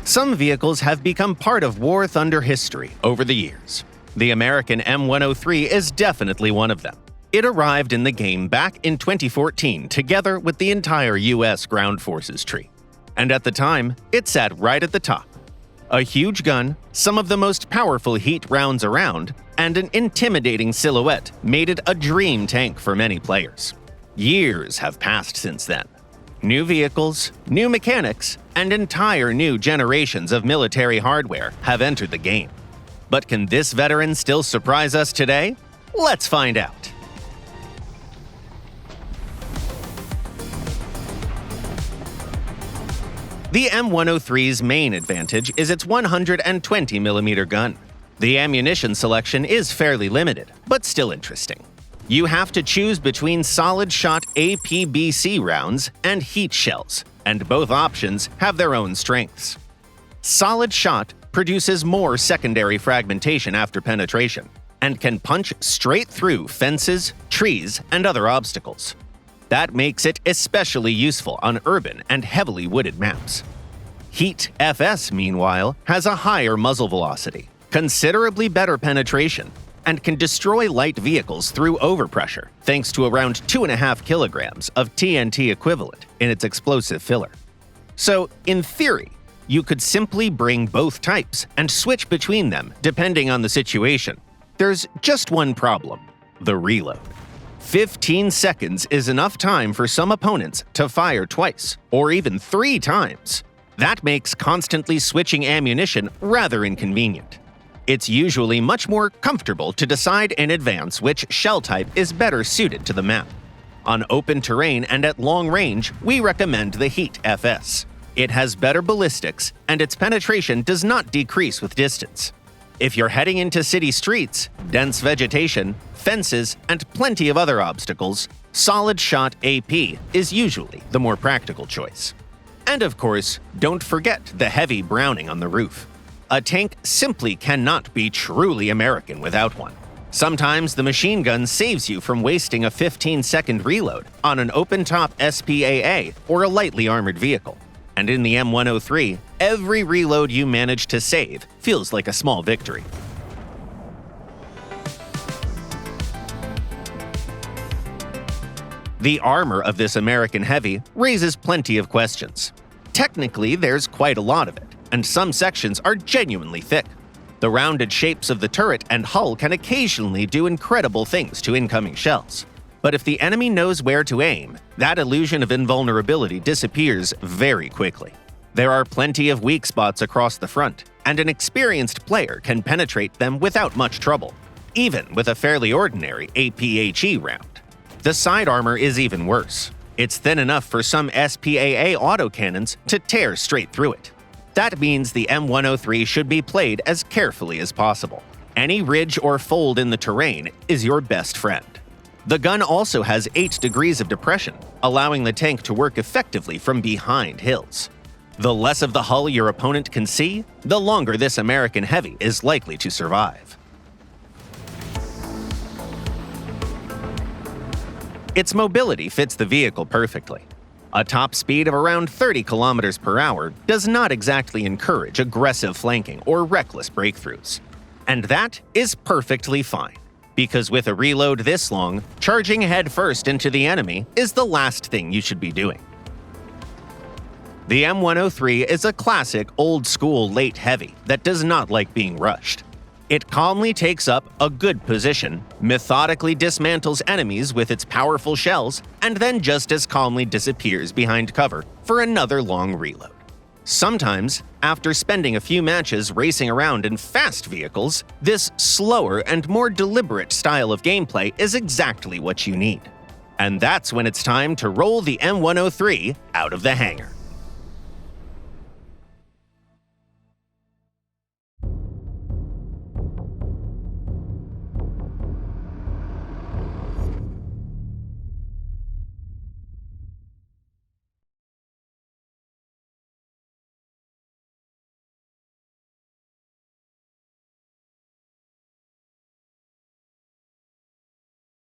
Some vehicles have become part of War Thunder history over the years. The American M103 is definitely one of them. It arrived in the game back in 2014 together with the entire US Ground Forces tree. And at the time, it sat right at the top. A huge gun, some of the most powerful heat rounds around, and an intimidating silhouette made it a dream tank for many players. Years have passed since then. New vehicles, new mechanics, and entire new generations of military hardware have entered the game. But can this veteran still surprise us today? Let's find out. The M103's main advantage is its 120mm gun. The ammunition selection is fairly limited, but still interesting. You have to choose between solid-shot APBC rounds and heat shells, and both options have their own strengths. Solid shot produces more secondary fragmentation after penetration, and can punch straight through fences, trees, and other obstacles. That makes it especially useful on urban and heavily wooded maps. Heat FS, meanwhile, has a higher muzzle velocity, considerably better penetration, and can destroy light vehicles through overpressure thanks to around 2.5 kilograms of TNT equivalent in its explosive filler. So, in theory, you could simply bring both types and switch between them depending on the situation. There's just one problem: the reload. 15 seconds is enough time for some opponents to fire twice, or even 3 times. That makes constantly switching ammunition rather inconvenient. It's usually much more comfortable to decide in advance which shell type is better suited to the map. On open terrain and at long range, we recommend the Heat FS. It has better ballistics, and its penetration does not decrease with distance. If you're heading into city streets, dense vegetation, fences, and plenty of other obstacles, solid-shot AP is usually the more practical choice. And of course, don't forget the heavy Browning on the roof. A tank simply cannot be truly American without one. Sometimes the machine gun saves you from wasting a 15-second reload on an open-top SPAA or a lightly armored vehicle. And in the M103, every reload you manage to save feels like a small victory. The armor of this American Heavy raises plenty of questions. Technically, there's quite a lot of it, and some sections are genuinely thick. The rounded shapes of the turret and hull can occasionally do incredible things to incoming shells. But if the enemy knows where to aim, that illusion of invulnerability disappears very quickly. There are plenty of weak spots across the front, and an experienced player can penetrate them without much trouble, even with a fairly ordinary APHE round. The side armor is even worse. It's thin enough for some SPAA autocannons to tear straight through it. That means the M103 should be played as carefully as possible. Any ridge or fold in the terrain is your best friend. The gun also has 8 degrees of depression, allowing the tank to work effectively from behind hills. The less of the hull your opponent can see, the longer this American Heavy is likely to survive. Its mobility fits the vehicle perfectly. A top speed of around 30 kilometers per hour does not exactly encourage aggressive flanking or reckless breakthroughs. And that is perfectly fine, because with a reload this long, charging headfirst into the enemy is the last thing you should be doing. The M103 is a classic old-school late heavy that does not like being rushed. It calmly takes up a good position, methodically dismantles enemies with its powerful shells, and then just as calmly disappears behind cover for another long reload. Sometimes, after spending a few matches racing around in fast vehicles, this slower and more deliberate style of gameplay is exactly what you need. And that's when it's time to roll the M103 out of the hangar.